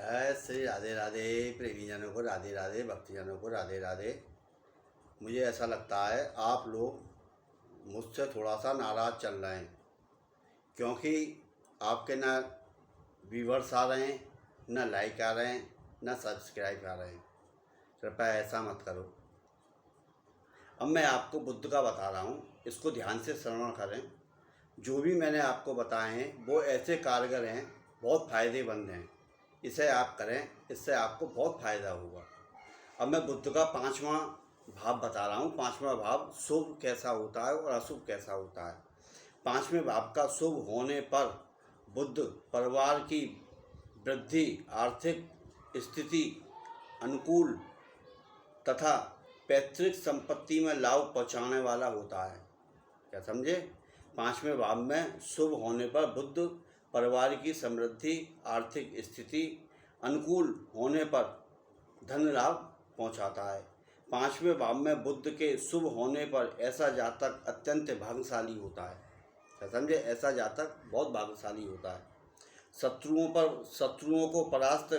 जय श्री राधे राधे। प्रेमीजनों को राधे राधे, भक्तजनों को राधे राधे। मुझे ऐसा लगता है आप लोग मुझसे थोड़ा सा नाराज़ चल रहे हैं, क्योंकि आपके ना व्यूवर्स आ रहे हैं, ना लाइक आ रहे हैं, ना सब्सक्राइब आ रहे हैं। कृपया ऐसा मत करो। अब मैं आपको बुद्ध का बता रहा हूँ, इसको ध्यान से श्रवण करें। जो भी मैंने आपको बताए हैं वो ऐसे कारगर हैं, बहुत फ़ायदेमंद हैं। इसे आप करें, इससे आपको बहुत फ़ायदा होगा। अब मैं बुद्ध का 5वां भाव बता रहा हूँ। 5वां भाव शुभ कैसा होता है और अशुभ कैसा होता है। 5वें भाव का शुभ होने पर बुद्ध परिवार की वृद्धि, आर्थिक स्थिति अनुकूल तथा पैतृक संपत्ति में लाभ पहुँचाने वाला होता है। क्या समझे? 5वें भाव में शुभ होने पर बुद्ध परिवार की समृद्धि, आर्थिक स्थिति अनुकूल होने पर धन लाभ पहुंचाता है। 5वें भाव में बुद्ध के शुभ होने पर ऐसा जातक अत्यंत भाग्यशाली होता है। क्या समझे? ऐसा जातक बहुत भाग्यशाली होता है। शत्रुओं को परास्त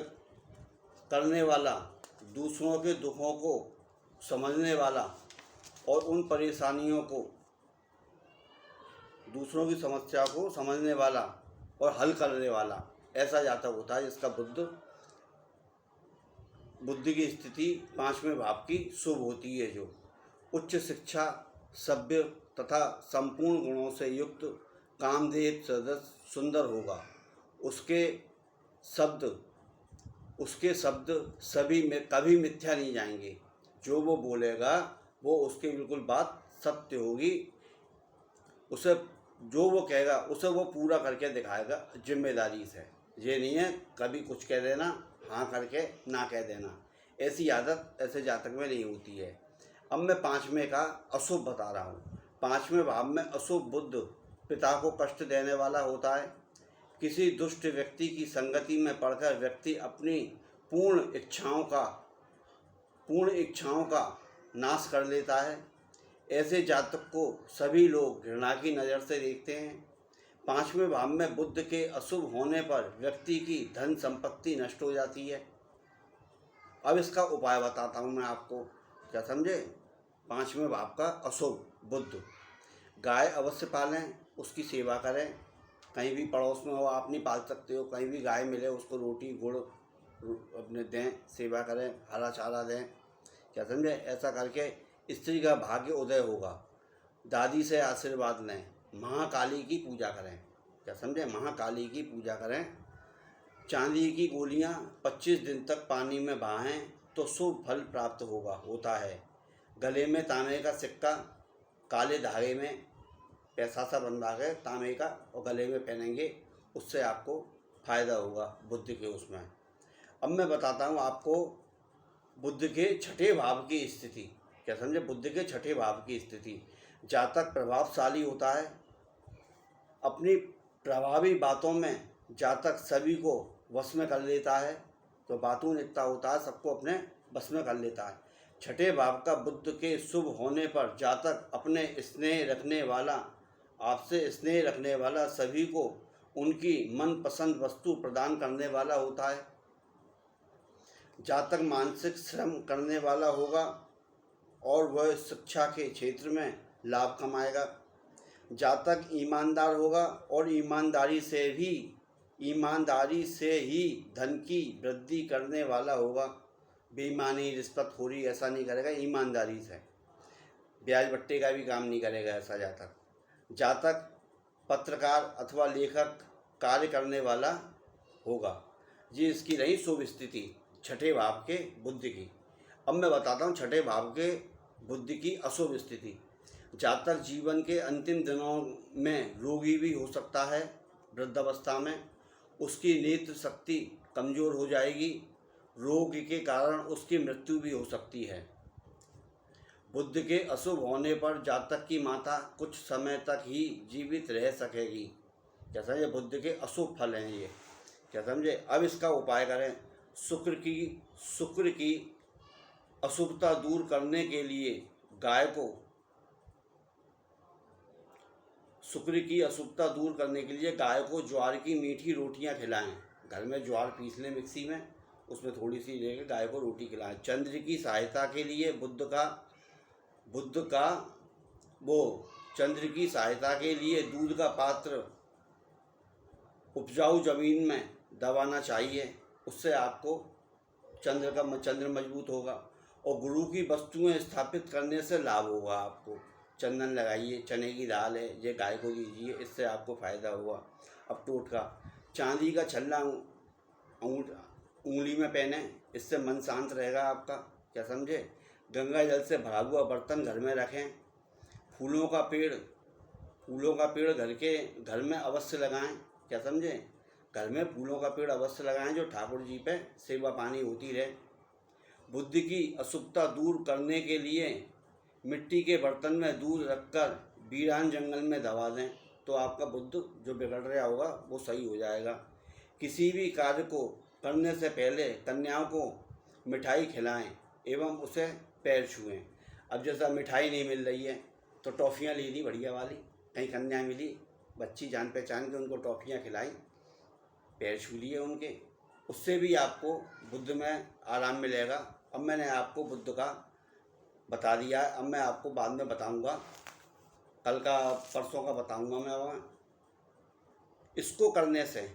करने वाला, दूसरों के दुखों को समझने वाला और उन परेशानियों को, दूसरों की समस्या को समझने वाला और हल करने वाला ऐसा जातक होता है जिसका बुद्धि की स्थिति 5वें भाव की शुभ होती है। जो उच्च शिक्षा, सभ्य तथा संपूर्ण गुणों से युक्त, कामधेय सदस्य, सुंदर होगा। उसके शब्द सभी में कभी मिथ्या नहीं जाएंगे। जो वो बोलेगा वो उसकी बिल्कुल बात सत्य होगी। उसे जो वो कहेगा उसे वो पूरा करके दिखाएगा जिम्मेदारी से। ये नहीं है कभी कुछ कह देना, हाँ करके ना कह देना। ऐसी आदत ऐसे जातक में नहीं होती है। अब मैं 5वें का अशुभ बता रहा हूँ। 5वें भाव में अशुभ बुद्ध पिता को कष्ट देने वाला होता है। किसी दुष्ट व्यक्ति की संगति में पड़कर व्यक्ति अपनी पूर्ण इच्छाओं का नाश कर लेता है। ऐसे जातक को सभी लोग घृणा की नज़र से देखते हैं। 5वें भाव में बुद्ध के अशुभ होने पर व्यक्ति की धन संपत्ति नष्ट हो जाती है। अब इसका उपाय बताता हूँ मैं आपको। क्या समझे? 5वें भाव का अशुभ बुद्ध, गाय अवश्य पालें, उसकी सेवा करें। कहीं भी पड़ोस में हो, आप नहीं पाल सकते हो, कहीं भी गाय मिले उसको रोटी गुड़ अपने दें, सेवा करें, हरा चारा दें। क्या समझे? ऐसा करके स्त्री का भाग्य उदय होगा। दादी से आशीर्वाद लें। महाकाली की पूजा करें। क्या समझे? महाकाली की पूजा करें। चांदी की गोलियां 25 दिन तक पानी में बहाएं तो शुभ फल प्राप्त होता है। गले में तांबे का सिक्का काले धागे में पैसा सा बंधा के तांबे का और गले में पहनेंगे, उससे आपको फ़ायदा होगा बुद्ध के उसमें। अब मैं बताता हूँ आपको बुद्ध के 6ठे भाव की स्थिति। क्या समझे? बुद्ध के 6ठे भाव की स्थिति। जातक प्रभावशाली होता है। अपनी प्रभावी बातों में जातक सभी को वश में कर लेता है। तो बातून इतना होता है, सबको अपने वश में कर लेता है। 6ठे भाव का बुद्ध के शुभ होने पर जातक आपसे स्नेह रखने वाला, सभी को उनकी मनपसंद वस्तु प्रदान करने वाला होता है। जातक मानसिक श्रम करने वाला होगा और वह शिक्षा के क्षेत्र में लाभ कमाएगा। जातक ईमानदार होगा और ईमानदारी से ही धन की वृद्धि करने वाला होगा। बेईमानी, रिश्वतखोरी ऐसा नहीं करेगा। ईमानदारी से ब्याज बट्टे का भी काम नहीं करेगा ऐसा जातक। जातक पत्रकार अथवा लेखक कार्य करने वाला होगा। ये इसकी रही शुभ स्थिति 6ठे भाव के बुद्ध की। अब मैं बताता हूँ 6ठे भाव के बुद्ध की अशुभ स्थिति। जातक जीवन के अंतिम दिनों में रोगी भी हो सकता है। वृद्धावस्था में उसकी नेत्र शक्ति कमज़ोर हो जाएगी। रोग के कारण उसकी मृत्यु भी हो सकती है। बुद्ध के अशुभ होने पर जातक की माता कुछ समय तक ही जीवित रह सकेगी। क्या समझे? बुद्ध के अशुभ फल हैं ये। क्या समझे? अब इसका उपाय करें। शुक्र की अशुभता दूर करने के लिए गाय को ज्वार की मीठी रोटियां खिलाएं। घर में ज्वार पीस लें मिक्सी में, उसमें थोड़ी सी लेकर गाय को रोटी खिलाएं। चंद्र की सहायता के लिए चंद्र की सहायता के लिए दूध का पात्र उपजाऊ जमीन में दबाना चाहिए, उससे आपको चंद्र मजबूत होगा। और गुरु की वस्तुएं स्थापित करने से लाभ होगा आपको। चंदन लगाइए, चने की दाल है, ये गाय को दीजिए, इससे आपको फ़ायदा होगा। अब टोटका, चांदी का छल्ला उंगली में पहने, इससे मन शांत रहेगा आपका। क्या समझे? गंगा जल से भरा हुआ बर्तन घर में रखें। फूलों का पेड़ घर में अवश्य लगाएं। क्या समझे? घर में फूलों का पेड़ अवश्य लगाएं, जो ठाकुर जी पे सेवा पानी होती रहे। बुद्ध की अशुभता दूर करने के लिए मिट्टी के बर्तन में दूध रखकर वीरान जंगल में दबा दें, तो आपका बुद्ध जो बिगड़ रहा होगा वो सही हो जाएगा। किसी भी कार्य को करने से पहले कन्याओं को मिठाई खिलाएं एवं उसे पैर छुएं। अब जैसा मिठाई नहीं मिल रही है तो टॉफ़ियाँ ले ली बढ़िया वाली, कहीं कन्या मिली बच्ची जान पहचान के, उनको टॉफ़ियाँ खिलाई, पैर छू लिए उनके, उससे भी आपको बुद्ध में आराम मिलेगा। अब मैंने आपको बुद्ध का बता दिया है, अब मैं आपको बाद में बताऊंगा, कल का परसों का बताऊंगा मैं वहाँ। इसको करने से,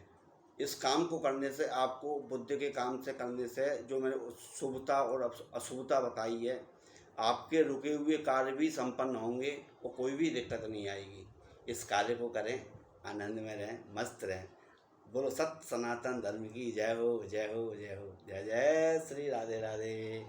इस काम को करने से आपको बुद्ध के काम से करने से जो मैंने शुभता और अशुभता बताई है, आपके रुके हुए कार्य भी संपन्न होंगे और कोई भी दिक्कत नहीं आएगी। इस कार्य को करें, आनंद में रहें, मस्त रहें। बोलो सत्य सनातन धर्म की जय हो, जय हो, जय हो, जय जय श्री राधे राधे।